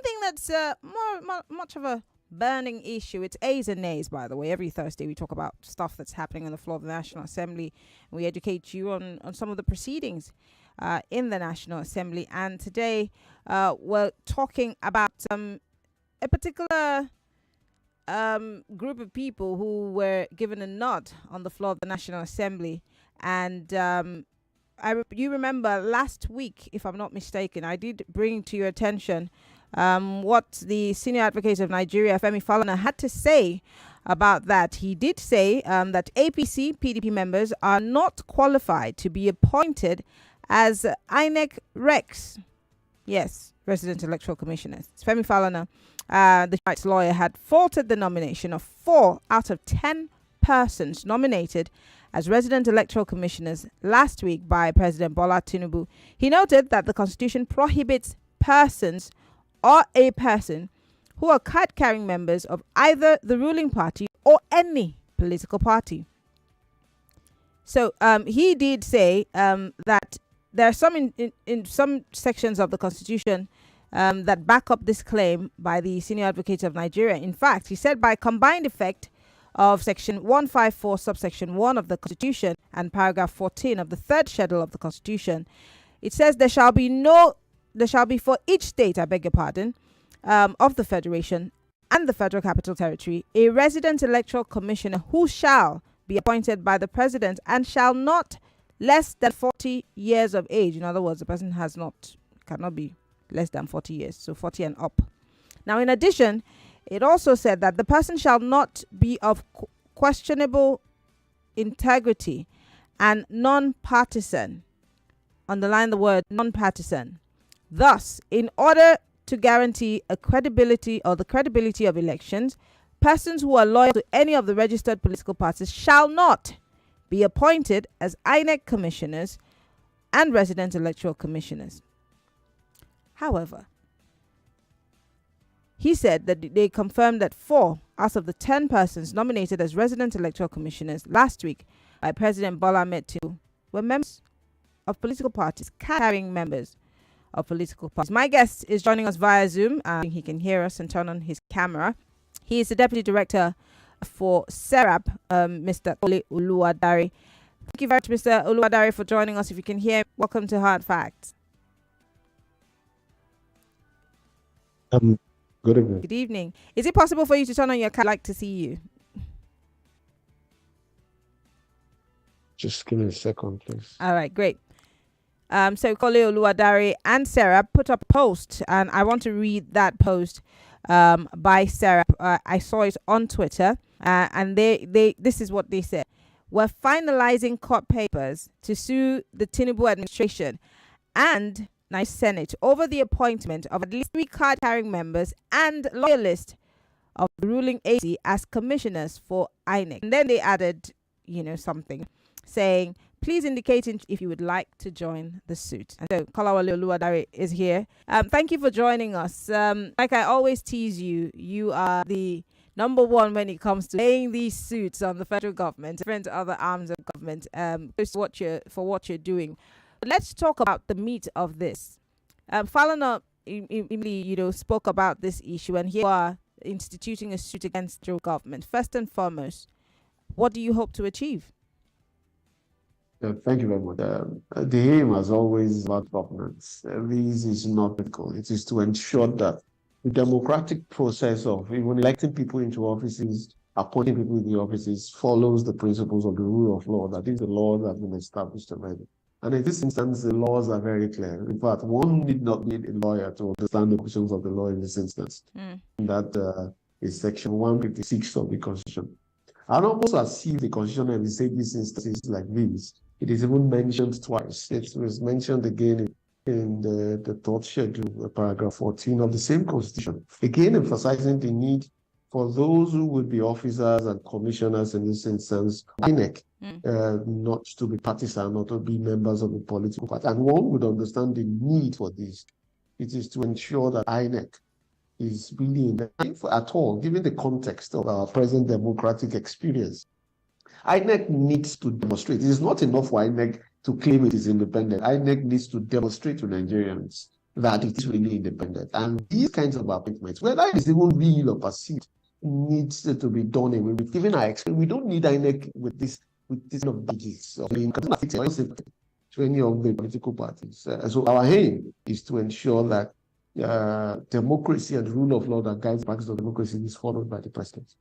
something that's much of a burning issue. It's A's and Nays, by the way. Every Thursday we talk about stuff that's happening on the floor of the National Assembly. We educate you on some of the proceedings in the National Assembly. And today we're talking about a particular group of people who were given a nod on the floor of the National Assembly. And you remember last week, if I'm not mistaken, I did bring to your attention what the senior advocate of Nigeria, Femi Falana, had to say about that. He did say that APC PDP members are not qualified to be appointed as INEC Rex. Yes, resident electoral commissioners. Femi Falana, the rights lawyer, had faulted the nomination of 4 out of 10 persons nominated as resident electoral commissioners last week by President Bola Tinubu. He noted that the Constitution prohibits persons or a person who are card-carrying members of either the ruling party or any political party. So he did say that there are some in some sections of the Constitution that back up this claim by the senior advocate of Nigeria. In fact, he said by combined effect of Section 154, subsection 1 of the Constitution and paragraph 14 of the third schedule of the Constitution, it says there shall be for each state, I beg your pardon, of the Federation and the Federal Capital Territory, a resident electoral commissioner who shall be appointed by the president and shall not less than 40 years of age. In other words, the person cannot be less than 40 years, so 40 and up. Now, in addition, it also said that the person shall not be of questionable integrity and non-partisan. Underline the word non-partisan. Thus, in order to guarantee the credibility of elections, persons who are loyal to any of the registered political parties shall not be appointed as INEC commissioners and resident electoral commissioners. However, he said that they confirmed that 4 out of the 10 persons nominated as resident electoral commissioners last week by President Bola Tinubu were members of political parties, carrying members of political parties. My guest is joining us via Zoom. He can hear us and turn on his camera. He is the Deputy Director for SERAP, Mr. Oluwadare. Thank you very much, Mr. Oluwadare, for joining us. If you can hear, welcome to Hard Facts. Good evening. Good evening. Is it possible for you to turn on your camera? I'd like to see you. Just give me a second, please. All right, great. So Kolawole, Oluwadare and SERAP put up a post, and I want to read that post by SERAP. I saw it on Twitter, and this is what they said. We're finalizing court papers to sue the Tinubu administration and Nice Senate over the appointment of at least 3 card-carrying members and loyalists of the ruling AC as commissioners for INEC. And then they added, something saying, please indicate if you would like to join the suit. And so Kolawole Oluwadare is here. Thank you for joining us. Like I always tease you, you are the number one when it comes to laying these suits on the federal government, different other arms of government, for what you're doing. But let's talk about the meat of this. Falana spoke about this issue, and here you are instituting a suit against the federal government. First and foremost, what do you hope to achieve? Thank you very much. The aim, as always, about governance. This is not political. It is to ensure that the democratic process of even electing people into offices, appointing people in the offices, follows the principles of the rule of law. That is the law that has been established already. And in this instance, the laws are very clear. In fact, one need not be a lawyer to understand the provisions of the law in this instance. That is Section 156 of the Constitution. And almost as if the Constitution and the these instances like this, it is even mentioned twice. It was mentioned again in the third schedule, paragraph 14 of the same Constitution, again emphasizing the need for those who will be officers and commissioners in this instance, INEC, not to be partisan, not to be members of the political party. And one would understand the need for this. It is to ensure that INEC is really in the at all, given the context of our present democratic experience. INEC needs to demonstrate. It is not enough for INEC to claim it is independent. INEC needs to demonstrate to Nigerians that it is really independent. And these kinds of appointments, whether it is even real or perceived, needs to be done away with. Given our experience, we don't need INEC with this kind of badges of to any of the political parties. So our aim is to ensure that democracy and rule of law that guides the practice of democracy is followed by the president.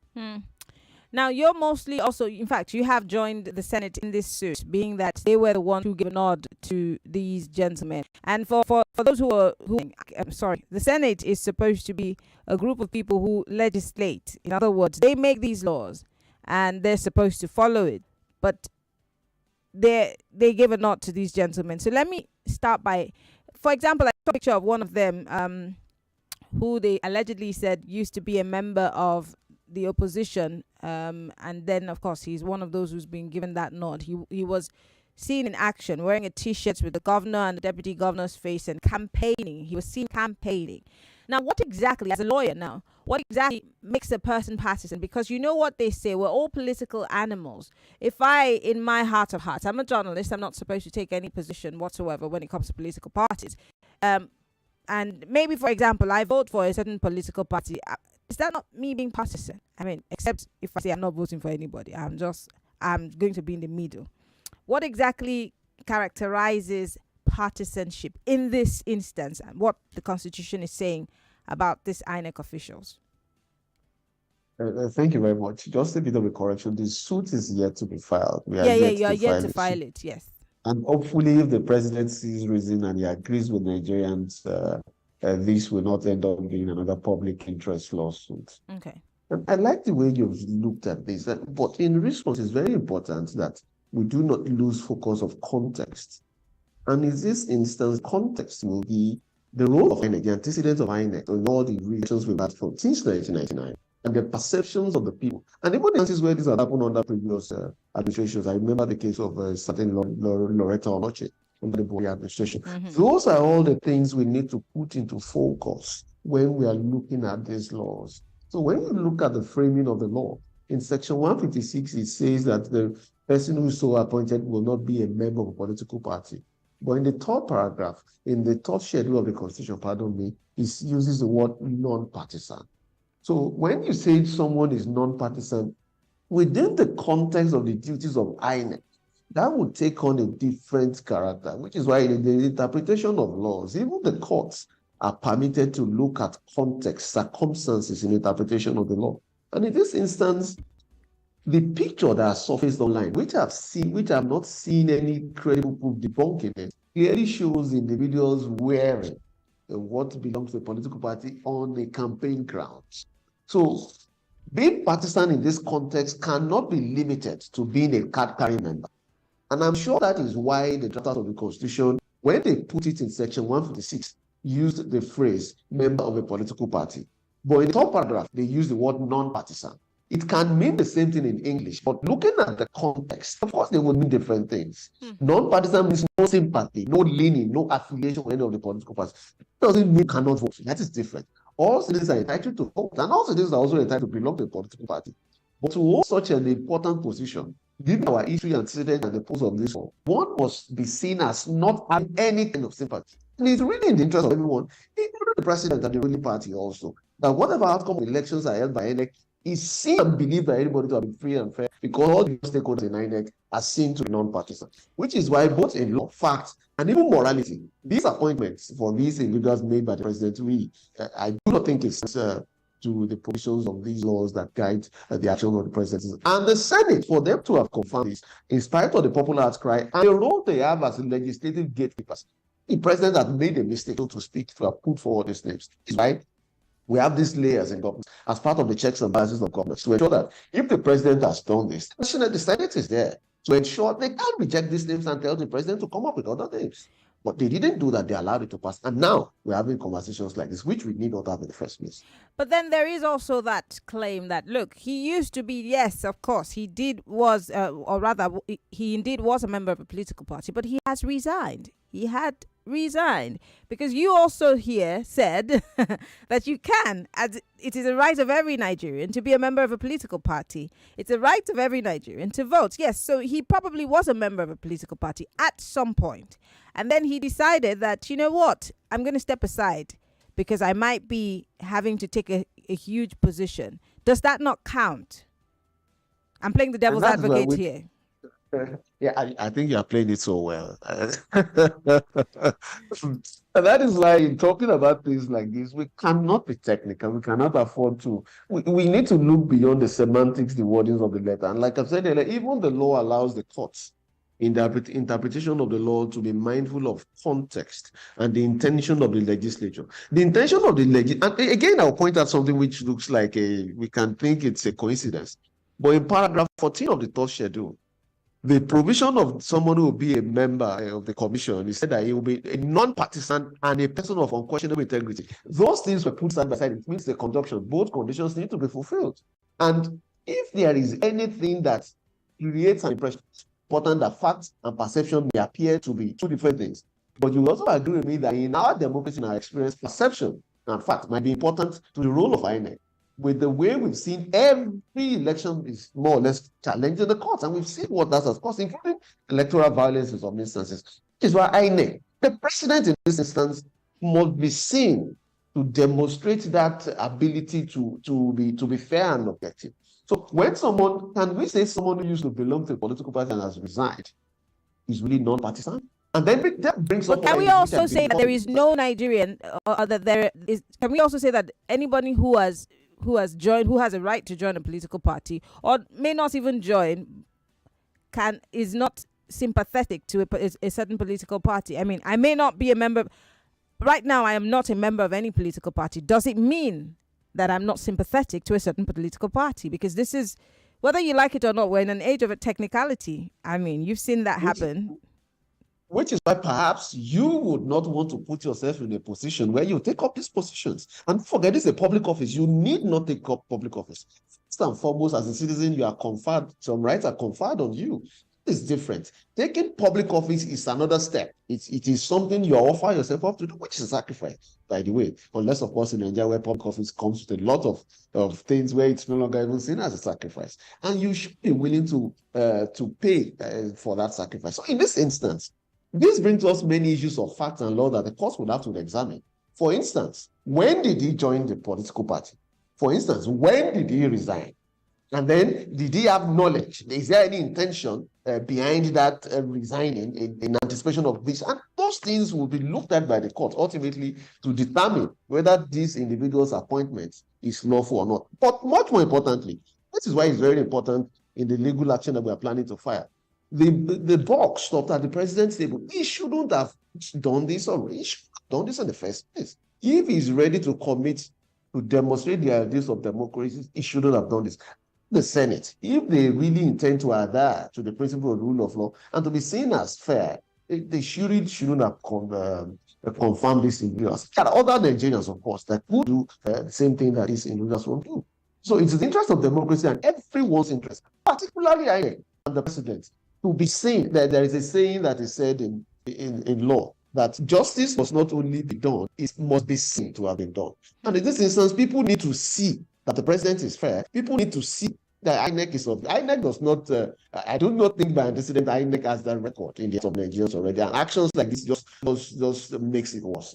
Now, you're mostly also, in fact, you have joined the Senate in this suit, being that they were the ones who gave a nod to these gentlemen. And for those I'm sorry, the Senate is supposed to be a group of people who legislate. In other words, they make these laws and they're supposed to follow it. But they give a nod to these gentlemen. So let me start by, for example, I saw a picture of one of them who they allegedly said used to be a member of the opposition, and then of course he's one of those who's been given that nod. He was seen in action wearing a t-shirt with the governor and the deputy governor's face and campaigning. He was seen campaigning. Now, what exactly, as a lawyer now, what exactly makes a person partisan? Because you know what they say, we're all political animals. If in my heart of hearts, I'm a journalist, I'm not supposed to take any position whatsoever when it comes to political parties. And maybe, for example, I vote for a certain political party. Is that not me being partisan? I mean, except if I say I'm not voting for anybody, I'm going to be in the middle. What exactly characterizes partisanship in this instance, and what the Constitution is saying about these INEC officials? Thank you very much. Just a bit of a correction. The suit is yet to be filed. You are yet to file it, yes. And hopefully, if the president sees reason and he agrees with Nigerians, this will not end up being another public interest lawsuit. Okay. And I like the way you've looked at this, but in response, it's very important that we do not lose focus of context. And in this instance, context will be the role of INEC, the antecedents of INEC, and all the relations we've had since 1999, and the perceptions of the people. And even instances where this had happened under previous administrations. I remember the case of certain Loretta Onoche under the Buhari administration. Those are all the things we need to put into focus when we are looking at these laws. So when you look at the framing of the law, in section 156, it says that the person who is so appointed will not be a member of a political party. But in the third paragraph, in the third schedule of the Constitution, it uses the word non-partisan. So when you say someone is non-partisan, within the context of the duties of INEC, that would take on a different character, which is why in the interpretation of laws, even the courts are permitted to look at context, circumstances in interpretation of the law. And in this instance, the picture that has surfaced online, which I've not seen any credible proof debunking it, clearly shows individuals wearing what belongs to a political party on a campaign ground. So being partisan in this context cannot be limited to being a card-carrying member. And I'm sure that is why the drafters of the Constitution, when they put it in section 156, used the phrase member of a political party. But in the top paragraph, they use the word non-partisan. It can mean the same thing in English, but looking at the context, of course, they would mean different things. Non-partisan means no sympathy, no leaning, no affiliation with any of the political parties. It doesn't mean you cannot vote. That is different. All citizens are entitled to vote, and all citizens are also entitled to belong to a political party. But to hold such an important position, given our history and antecedents and the purpose of this law, one must be seen as not having any kind of sympathy. And it's really in the interest of everyone, including the president and the ruling party also, that whatever outcome of elections are held by INEC is seen and believed by everybody to have been free and fair, because all the stakeholders in INEC are seen to be non-partisan, which is why both in law, fact, and even morality, these appointments for these individuals made by the president, I do not think it's to the provisions of these laws that guide the action of the president. And the Senate, for them to have confirmed this, in spite of the popular outcry and the role they have as legislative gatekeepers, the president has made a mistake, so to speak, to have put forward these names. Right? We have these layers in government as part of the checks and balances of government to ensure that if the president has done this, the Senate is there to ensure they can't reject these names and tell the president to come up with other names. But they didn't do that. They allowed it to pass. And now we're having conversations like this, which we need not have in the first place. But then there is also that claim that, look, he used to be, yes, of course, he indeed was a member of a political party, but he has resigned. He had resigned? Because you also here said that you can, as it is a right of every Nigerian to be a member of a political party. It's a right of every Nigerian to vote. Yes, so he probably was a member of a political party at some point. And then he decided that, you know what, I'm going to step aside because I might be having to take a huge position. Does that not count? I'm playing the devil's advocate here. Yeah, I think you are playing it so well. And that is why in talking about things like this, we cannot be technical. We cannot afford to. We need to look beyond the semantics, the wordings of the letter. And like I've said earlier, even the law allows the courts in the interpretation of the law to be mindful of context and the intention of the legislature. The intention of the and again, I'll point out something which looks like we can think it's a coincidence. But in paragraph 14 of the third schedule, the provision of someone who will be a member of the commission, he said that he will be a non-partisan and a person of unquestionable integrity. Those things were put side by side. It means the conjunction, both conditions need to be fulfilled. And if there is anything that creates an impression, it's important that facts and perception may appear to be two different things. But you will also agree with me that in our democracy, in our experience, perception and fact might be important to the role of INEC. With the way we've seen every election is more or less challenging the courts, and we've seen what that has caused, including electoral violence in some instances. Which is why INEC, the president in this instance, must be seen to demonstrate that ability to be fair and objective. So when can we say someone who used to belong to a political party and has resigned is really non-partisan? And then that brings up. Can we also say that there is no Nigerian, or that there is? Can we also say that anybody who has a right to join a political party, or may not even join, is not sympathetic to a certain political party? I mean, I may not be a member. Right now, I am not a member of any political party. Does it mean that I'm not sympathetic to a certain political party? Because this is, whether you like it or not, we're in an age of a technicality. I mean, you've seen that happen. Which is why perhaps you would not want to put yourself in a position where you take up these positions. And forget, this is a public office. You need not take up public office. First and foremost, as a citizen, you are conferred, some rights are conferred on you. It's different. Taking public office is another step. It is something you offer yourself up to do, which is a sacrifice, by the way. Unless, of course, in Nigeria, where public office comes with a lot of things where it's no longer even seen as a sacrifice. And you should be willing to pay for that sacrifice. So in this instance, this brings us many issues of fact and law that the courts would have to examine. For instance, when did he join the political party? For instance, when did he resign? And then, did he have knowledge? Is there any intention behind that resigning in anticipation of this? And those things will be looked at by the court ultimately to determine whether this individual's appointment is lawful or not. But much more importantly, this is why it's very important in the legal action that we are planning to file. The buck stopped at the president's table. He shouldn't have done this already. He should have done this in the first place. If he's ready to commit to demonstrate the ideas of democracy, he shouldn't have done this. The Senate, if they really intend to adhere to the principle of rule of law and to be seen as fair, they shouldn't have confirmed this individuals. There are other Nigerians, of course, that would do the same thing that these individuals won't do. So it's the interest of democracy and everyone's interest, particularly I and the president, to be seen. That there is a saying that is said in law that justice must not only be done, it must be seen to have been done. And in this instance, people need to see that the president is fair. People need to see that INEC is of. INEC does not, I do not think by antecedent INEC has that record in the of Nigerians already. And actions like this just makes it worse.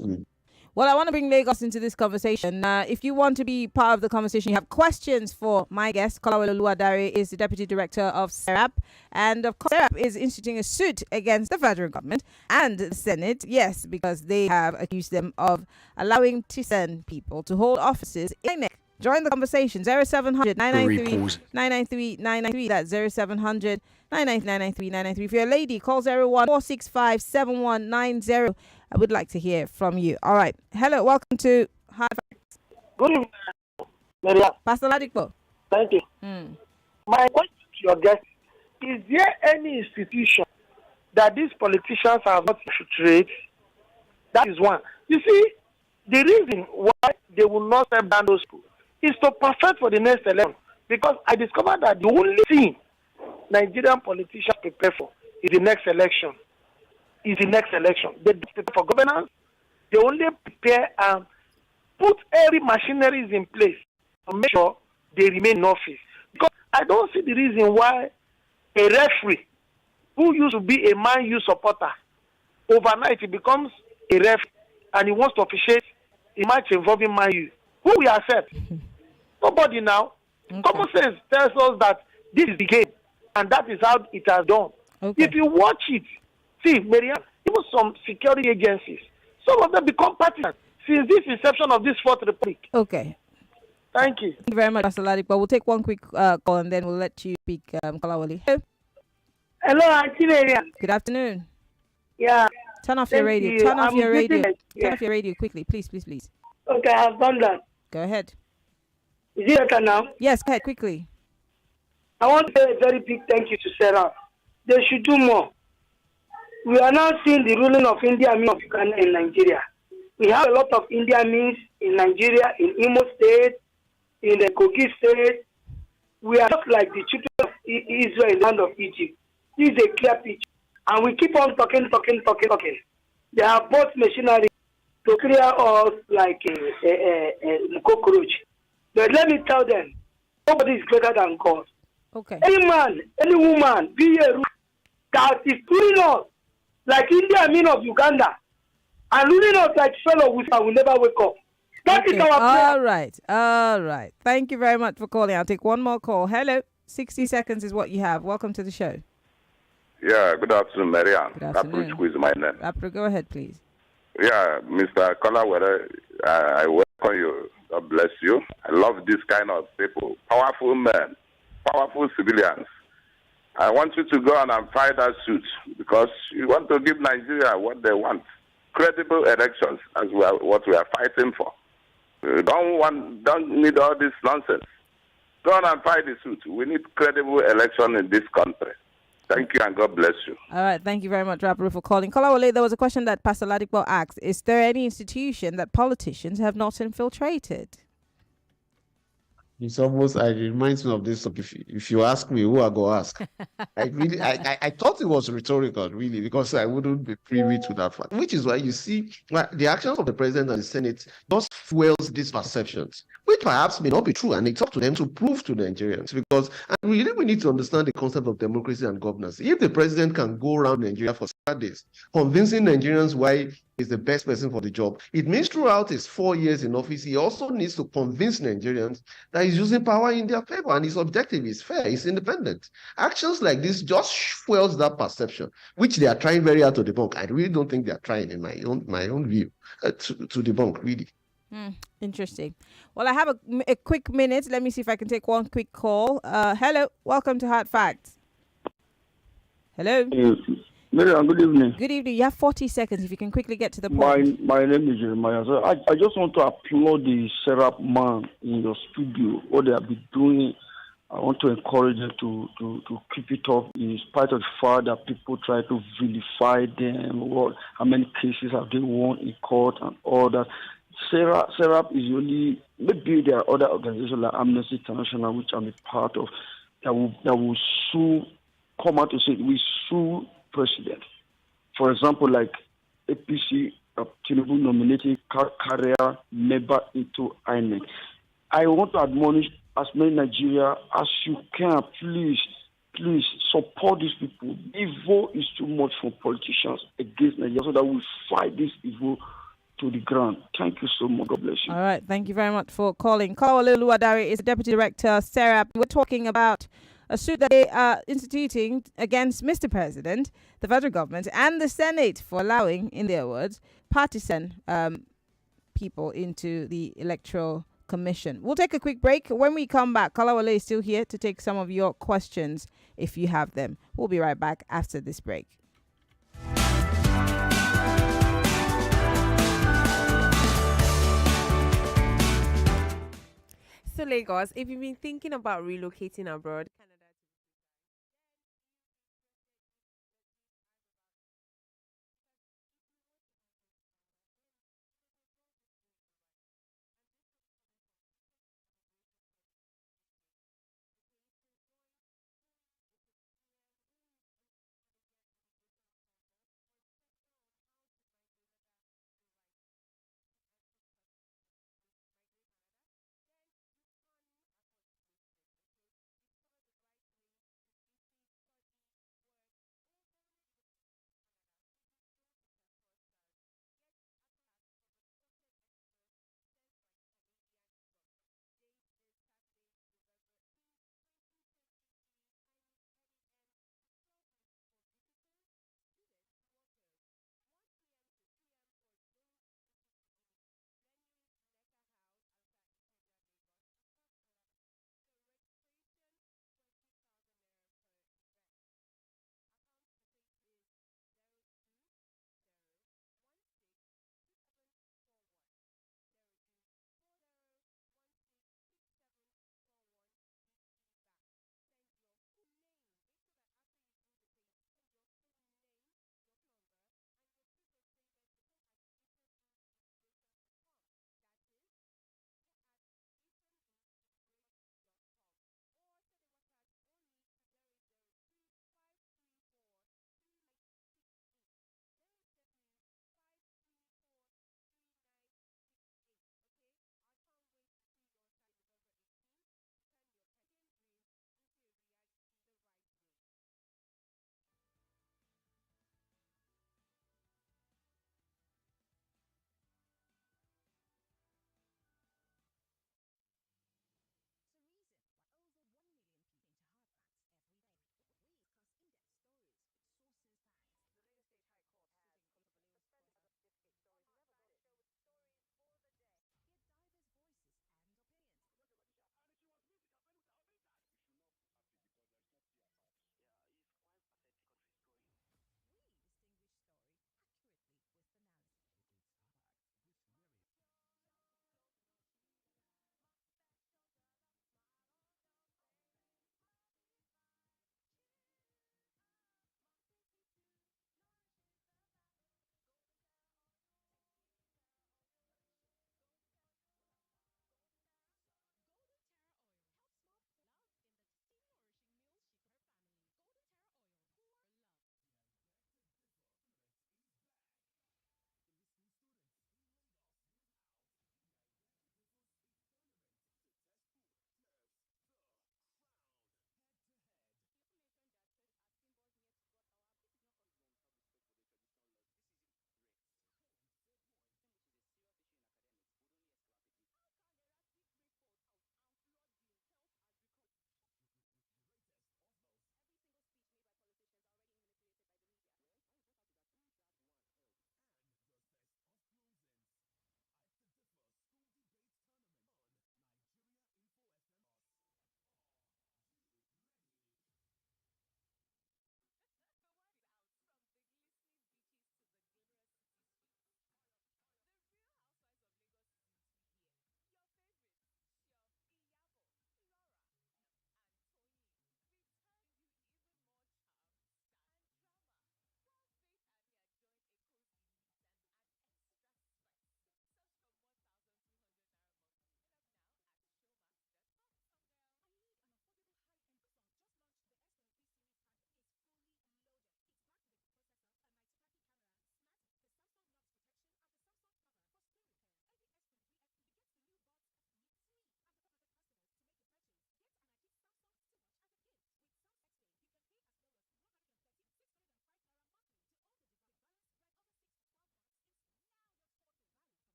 Well, I want to bring Lagos into this conversation. If you want to be part of the conversation, you have questions for my guest. Kolawole Oluwadare is the Deputy Director of SERAP. And of course, SERAP is instituting a suit against the federal government and the Senate. Yes, because they have accused them of allowing Partisan people to hold offices in INEC. Join the conversation. 0700 993 993 993. That's 0700 993 993. If you're a lady, call 01 465 7190. I would like to hear from you. All right. Hello. Welcome to Hard Facts. Good evening, Maria. Pastor Ladipo. Thank you. My question to your guest, is there any institution that these politicians have not infiltrated? That is one. You see, the reason why they will not step down those people is to perfect for the next election. Because I discovered that the only thing Nigerian politicians prepare for is the next election. is the next election. They don't prepare for governance. They only prepare and put every machinery in place to make sure they remain in office. Because I don't see the reason why a referee who used to be a Man U supporter, overnight he becomes a referee and he wants to officiate a match involving Man U. Who will accept? Nobody now. Okay. Common sense tells us that this is the game, and that is how it has done. Okay. If you watch it, see, Mariam, even some security agencies, some of them become partisan since this inception of this Fourth Republic. Okay. Thank you. Thank you very much, Pastor Ladipo. We'll take one quick call and then we'll let you speak, Kolawole. Hello. Hello, Auntie Mariam. Good afternoon. Yeah. Turn off your radio. Turn off your radio. Turn off your radio quickly, please. Okay, I've done that. Go ahead. Is it better now? Yes, go ahead, quickly. I want to say a very big thank you to SERAP. They should do more. We are now seeing the ruling of India Means of Uganda in Nigeria. We have a lot of India Means in Nigeria, in Imo State, in the Kogi State. We are just like the children of Israel in the land of Egypt. This is a clear picture. And we keep on talking. They have bought machinery to clear us like a cockroach. But let me tell them, nobody is greater than God. Okay. Any man, any woman, be a that is ruling us like India Mean of Uganda and ruling us like fellow with will never wake up. That is our prayer. All right. Thank you very much for calling. I'll take one more call. Hello. 60 seconds is what you have. Welcome to the show. Yeah, good afternoon, Marianne. Good afternoon. Rapro is my name. Rapro, go ahead, please. Yeah, Mr. Kolawole, I welcome you. God bless you. I love this kind of people. Powerful men, powerful civilians. I want you to go on and fight that suit because you want to give Nigeria what they want. Credible elections, as what we are fighting for. We don't need all this nonsense. Go on and fight the suit. We need credible election in this country. Thank you and God bless you. All right. Thank you very much, Rapro, for calling. Kolawole, there was a question that Pastor Ladipo asked. Is there any institution that politicians have not infiltrated? It's almost, it reminds me of this. If you ask me, who I go ask? I thought it was rhetorical, really, because I wouldn't be privy to that fact. Which is why you see the actions of the president and the Senate just fuels these perceptions, which perhaps may not be true, and it's up to them to prove to Nigerians. Because we need to understand the concept of democracy and governance. If the president can go around Nigeria for days, convincing Nigerians why is the best person for the job, it means throughout his 4 years in office, he also needs to convince Nigerians that he's using power in their favor and his objective is fair, he's independent. Actions like this just fuels that perception, which they are trying very hard to debunk. I really don't think they are trying, in my own view, to debunk, really. Interesting. Well, I have a quick minute. Let me see if I can take one quick call. Hello. Welcome to Hard Facts. Hello. Mariam, good evening. Good evening. You have 40 seconds if you can quickly get to the point. My name is Jeremiah. So I just want to applaud the SERAP man in your studio, what they have been doing. I want to encourage them to keep it up in spite of the fact that people try to vilify them, how many cases have they won in court and all that. SERAP is only, maybe there are other organizations like Amnesty International, which I'm a part of, that will sue, come out to say, we sue president. For example, like APC, Tinubu nominating career member into INEC. I want to admonish as many Nigeria as you can. Please support these people. Evil is too much for politicians against Nigeria, so that we fight this evil to the ground. Thank you so much. God bless you. All right. Thank you very much for calling. Oluwadare is the Deputy Director, SERAP. We're talking about a suit that they are instituting against Mr. President, the federal government, and the Senate for allowing, in their words, partisan people into the Electoral Commission. We'll take a quick break. When we come back, Kolawole is still here to take some of your questions if you have them. We'll be right back after this break. So Lagos, if you've been thinking about relocating abroad,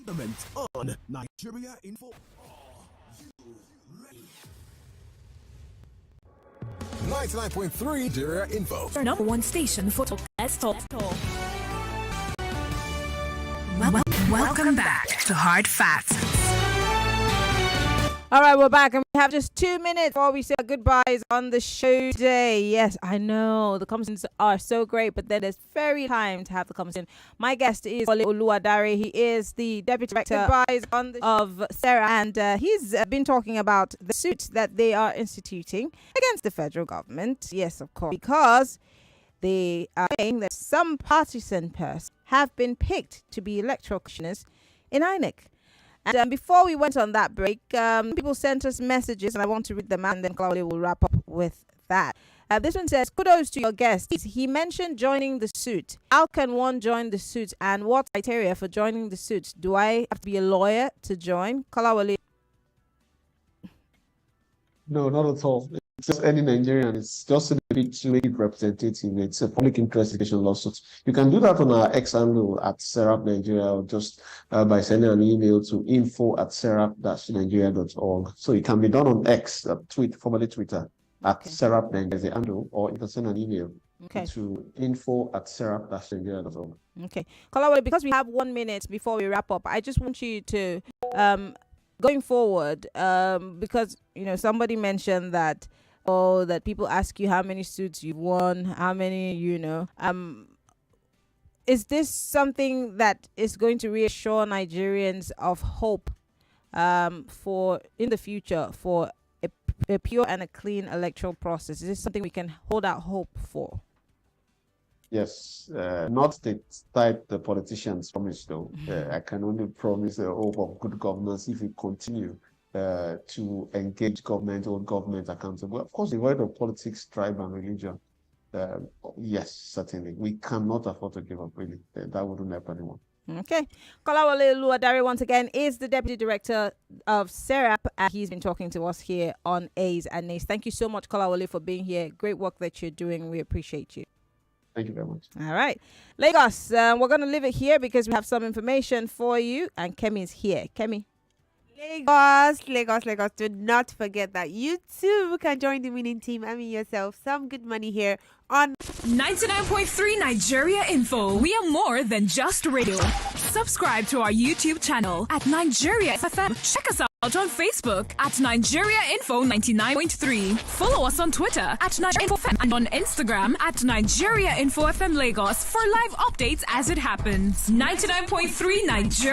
Fundament on Nigeria Info. Are you ready? 99.3 Nigeria Info. Our number one station for talk. Let's talk. Welcome back to Hard Facts. All right, we're back, and we have just 2 minutes before we say our goodbyes on the show today. Yes, I know the conversations are so great, but then there's very time to have the conversation. My guest is Oluwadare. He is the deputy director of SERAP, and he's been talking about the suit that they are instituting against the federal government. Yes, of course, because they are saying that some partisan persons have been picked to be electoral commissioners in INEC. And before we went on that break, people sent us messages, and I want to read them out, and then Kolawole will wrap up with that. This one says, kudos to your guest. He mentioned joining the suit. How can one join the suit, and what criteria for joining the suit? Do I have to be a lawyer to join? Kolawole. No, not at all. It's just any Nigerian. It's just a bit to make it representative. It's a public interest litigation lawsuit. You can do that on our X handle at SERAP Nigeria, or just by sending an email to info@serap-nigeria.org. So it can be done on X, formerly Twitter, at SERAP Nigeria as the handle, or you can send an email to info@serap-nigeria.org. Okay. Kolawole, because we have 1 minute before we wrap up, I just want you to, going forward, because, somebody mentioned that, that people ask you how many suits you've won, how many, is this something that is going to reassure Nigerians of hope for in the future for a pure and a clean electoral process? Is this something we can hold out hope for? Yes, not the type the politicians promise, though. I can only promise a hope of good governance if we continue to engage government, hold government accountable. Of course, the word of politics, tribe, and religion. Yes, certainly. We cannot afford to give up, really. That wouldn't help anyone. Okay. Kolawole Oluwadare, once again, is the Deputy Director of SERAP, and he's been talking to us here on A's and Nays. Thank you so much, Kolawole, for being here. Great work that you're doing. We appreciate you. Thank you very much. All right. Lagos, we're going to leave it here because we have some information for you, and Kemi is here. Kemi. Lagos. Do not forget that you too can join the winning team. Yourself some good money here on 99.3 Nigeria Info. We are more than just radio. Subscribe to our YouTube channel at Nigeria FM. Check us out on Facebook at Nigeria Info 99.3. Follow us on Twitter at Nigeria Info FM and on Instagram at Nigeria Info FM Lagos for live updates as it happens. 99.3 Nigeria.